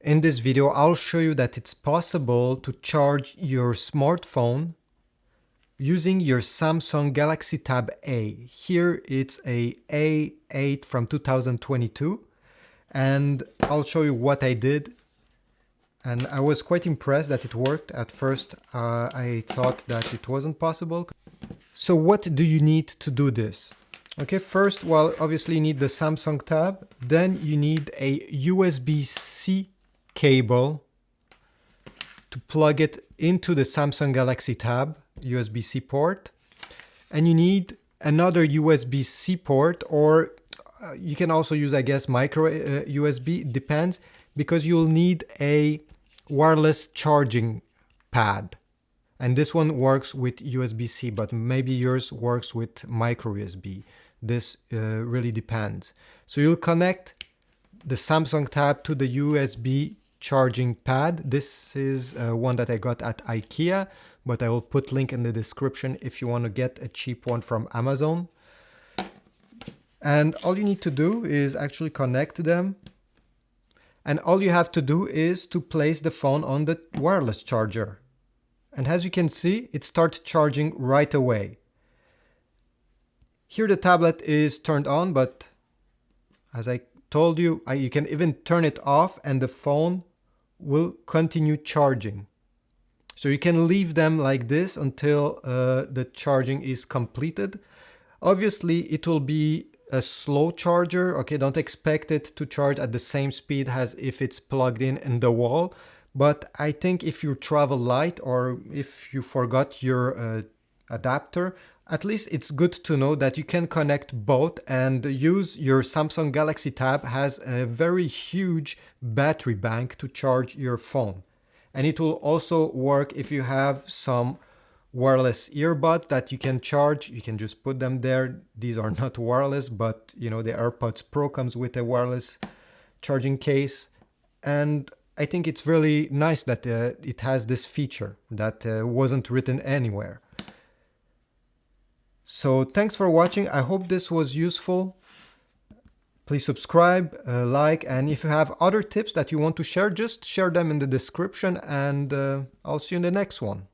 In this video, I'll show you that it's possible to charge your smartphone using your Samsung Galaxy Tab A. Here it's a A8 from 2022, and I'll show you what I did. And I was quite impressed that it worked. At first, I thought that it wasn't possible. So what do you need to do this? Okay, first, well, obviously you need the Samsung Tab. Then you need a USB-C cable to plug it into the Samsung Galaxy Tab USB-C port. And you need another USB-C port, or you can also use, I guess, micro USB, depends, because you'll need a wireless charging pad. And this one works with USB-C, but maybe yours works with micro USB. This really depends. So you'll connect the Samsung Tab to the USB charging pad. This is one that I got at IKEA, but I will put link in the description if you want to get a cheap one from Amazon. And all you need to do is actually connect them. And all you have to do is to place the phone on the wireless charger. And as you can see, it starts charging right away. Here the tablet is turned on, but as I told you, you can even turn it off and the phone will continue charging. So you can leave them like this until the charging is completed. Obviously, it will be a slow charger. Okay, don't expect it to charge at the same speed as if it's plugged in the wall. But I think if you travel light or if you forgot your adapter, at least it's good to know that you can connect both and use your Samsung Galaxy Tab has a very huge battery bank to charge your phone. And it will also work if you have some wireless earbuds that you can charge. You can just put them there. These are not wireless, but you know, the AirPods Pro comes with a wireless charging case. And I think it's really nice that it has this feature that wasn't written anywhere. So thanks for watching. I hope this was useful. Please subscribe, like, and if you have other tips that you want to share, just share them in the description, and I'll see you in the next one.